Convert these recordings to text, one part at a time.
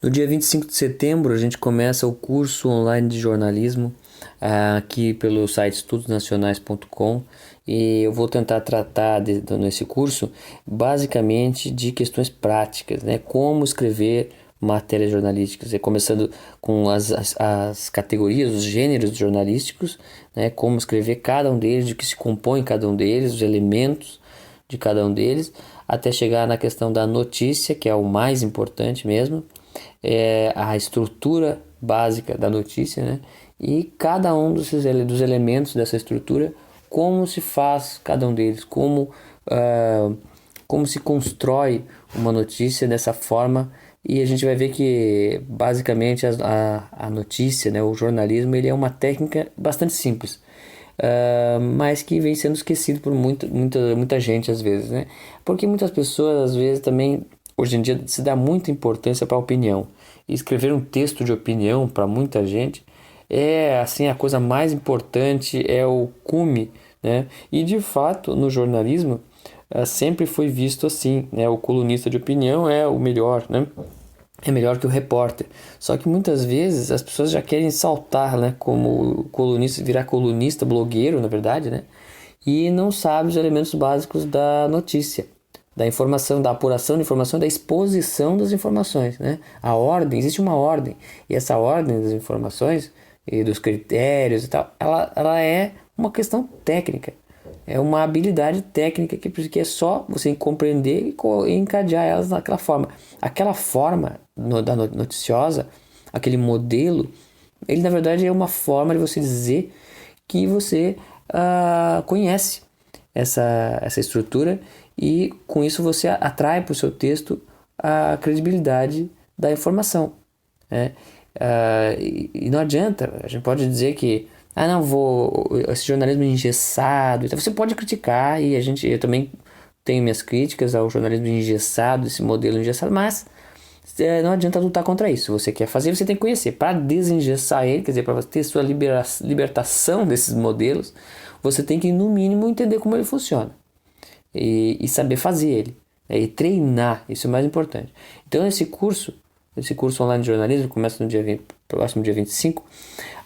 No dia 25 de setembro, a gente começa o curso online de jornalismo aqui pelo site estudosnacionais.com e eu vou tentar tratar nesse curso basicamente de questões práticas, né? Como escrever matérias jornalísticas, começando com as categorias, os gêneros jornalísticos, né? Como escrever cada um deles, de que se compõe cada um deles, os elementos de cada um deles, até chegar na questão da notícia, que é o mais importante mesmo, a estrutura básica da notícia, né? E cada um dos elementos dessa estrutura, como se faz cada um deles, como se constrói uma notícia dessa forma. E a gente vai ver que basicamente a notícia, né, o jornalismo, ele é uma técnica bastante simples, mas que vem sendo esquecido por muita gente às vezes, né? Porque muitas pessoas às vezes também, hoje em dia, se dá muita importância para a opinião. E escrever um texto de opinião para muita gente é assim a coisa mais importante, é o cume, né? E de fato no jornalismo sempre foi visto assim, né? O colunista de opinião é o melhor, né? É melhor que o repórter. Só que muitas vezes as pessoas já querem saltar, né? Como colunista, virar colunista, blogueiro, na verdade, né? E não sabe os elementos básicos da notícia, da informação, da apuração de informação, da exposição das informações, né? A ordem, existe uma ordem. E essa ordem das informações e dos critérios e tal, ela é uma questão técnica. É uma habilidade técnica que é só você compreender e encadear elas naquela forma. Aquela forma da noticiosa, aquele modelo, ele na verdade é uma forma de você dizer que você conhece essa estrutura e com isso você atrai para o seu texto a credibilidade da informação, né? E não adianta, a gente pode dizer que não vou, esse jornalismo engessado, então você pode criticar e eu também tenho minhas críticas ao jornalismo engessado, esse modelo engessado, mas não adianta lutar contra isso. Se você quer fazer, você tem que conhecer. Para desengessar ele, quer dizer, para ter sua libertação desses modelos, você tem que, no mínimo, entender como ele funciona e saber fazer ele, né? E treinar, isso é o mais importante. Então, esse curso online de jornalismo começa no próximo dia 25.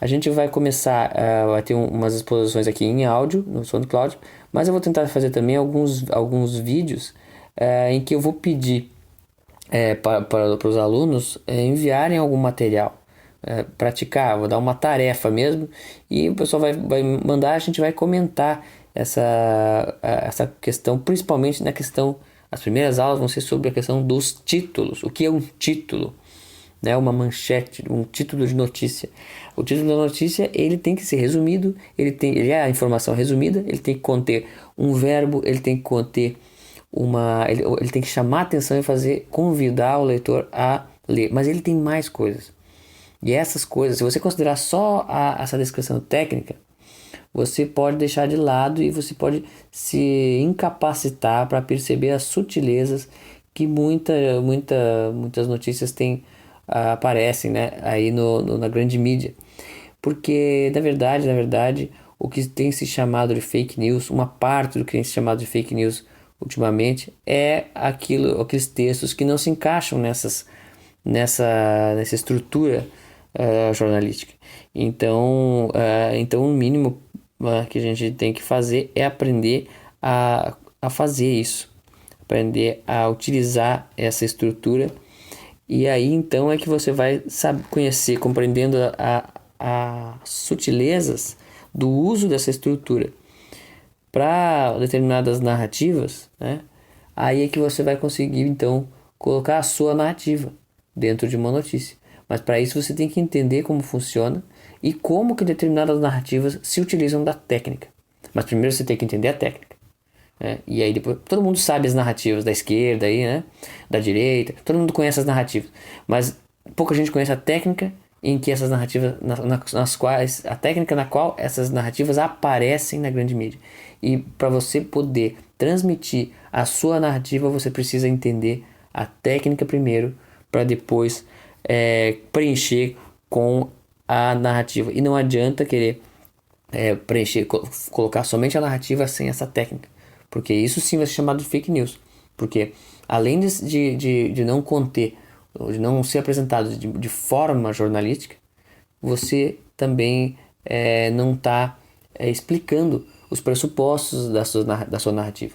A gente vai começar a ter umas exposições aqui em áudio no SoundCloud, mas eu vou tentar fazer também alguns vídeos em que eu vou pedir para os alunos enviarem algum material, praticar, vou dar uma tarefa mesmo e o pessoal vai mandar, a gente vai comentar essa questão, principalmente na questão, as primeiras aulas vão ser sobre a questão dos títulos. O que é um título? Né, uma manchete, um título de notícia. O título da notícia, ele tem que ser resumido, ele é a informação resumida, ele tem que conter um verbo, ele tem que conter ele tem que chamar a atenção e convidar o leitor a ler, mas ele tem mais coisas. E essas coisas, se você considerar só essa descrição técnica, você pode deixar de lado e você pode se incapacitar para perceber as sutilezas que muitas notícias aparecem, né, aí na grande mídia. Porque, na verdade, o que tem se chamado de fake news, uma parte do que tem se chamado de fake news ultimamente, é aqueles textos que não se encaixam nessa estrutura jornalística. Então, o mínimo que a gente tem que fazer é aprender a fazer isso, aprender a utilizar essa estrutura. E aí então é que você vai conhecer, compreendendo as sutilezas do uso dessa estrutura para determinadas narrativas, né? Aí é que você vai conseguir então colocar a sua narrativa dentro de uma notícia. Mas para isso você tem que entender como funciona e como que determinadas narrativas se utilizam da técnica. Mas primeiro você tem que entender a técnica, né? E aí depois todo mundo sabe as narrativas da esquerda aí, né? Da direita, todo mundo conhece as narrativas, mas pouca gente conhece a técnica em que essas narrativas nas quais a técnica na qual essas narrativas aparecem na grande mídia. E para você poder transmitir a sua narrativa, você precisa entender a técnica primeiro, para depois preencher com a narrativa. E não adianta querer preencher, colocar somente a narrativa sem essa técnica, porque isso sim vai ser chamado de fake news, porque além de não conter de não ser apresentado de forma jornalística, você também não está explicando os pressupostos da sua narrativa.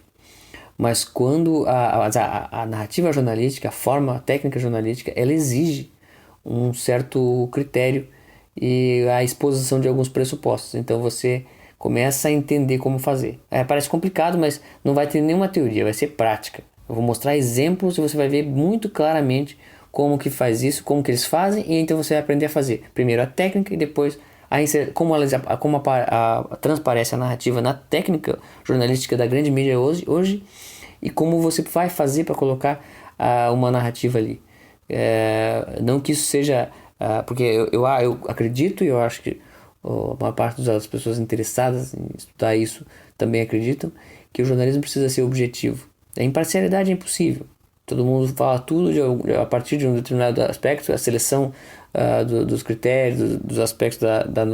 Mas quando a narrativa jornalística, a forma técnica jornalística, ela exige um certo critério e a exposição de alguns pressupostos. Então você começa a entender como fazer. Parece complicado, mas não vai ter nenhuma teoria, vai ser prática. Eu vou mostrar exemplos e você vai ver muito claramente como que faz isso, como que eles fazem, e então você vai aprender a fazer. Primeiro a técnica e depois como transparece a narrativa na técnica jornalística da grande mídia hoje e como você vai fazer para colocar uma narrativa ali. Não que isso seja... porque eu acredito e eu acho que a maior parte das pessoas interessadas em estudar isso também acreditam que o jornalismo precisa ser objetivo. A imparcialidade é impossível. Todo mundo fala tudo a partir de um determinado aspecto. A seleção dos critérios, dos aspectos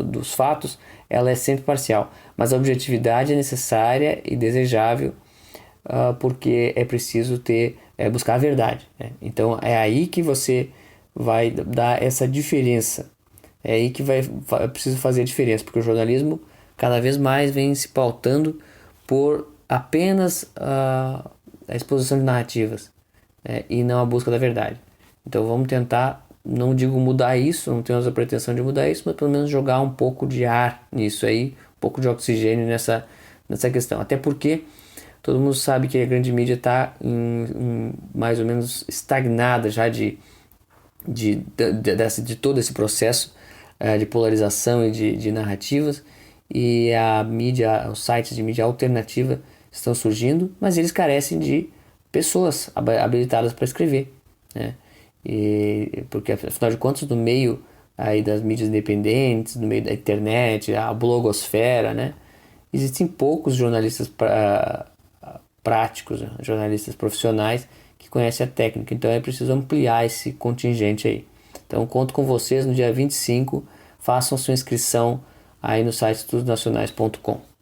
dos fatos, ela é sempre parcial. Mas a objetividade é necessária e desejável, porque é preciso buscar a verdade, né? Então é aí que você vai dar essa diferença. É aí que é preciso fazer a diferença, porque o jornalismo cada vez mais vem se pautando por apenas a exposição de narrativas, né, e não a busca da verdade. Então vamos tentar, não digo mudar isso, não temos a pretensão de mudar isso, mas pelo menos jogar um pouco de ar nisso aí, um pouco de oxigênio nessa questão. Até porque todo mundo sabe que a grande mídia está mais ou menos estagnada já de todo esse processo de polarização e de narrativas, e os sites de mídia alternativa estão surgindo, mas eles carecem de pessoas habilitadas para escrever, né? Porque afinal de contas, no meio aí das mídias independentes, no meio da internet, a blogosfera, né, existem poucos jornalistas práticos, né, jornalistas profissionais que conhecem a técnica. Então é preciso ampliar esse contingente aí. Então conto com vocês no dia 25, façam sua inscrição aí no site estudosnacionais.com.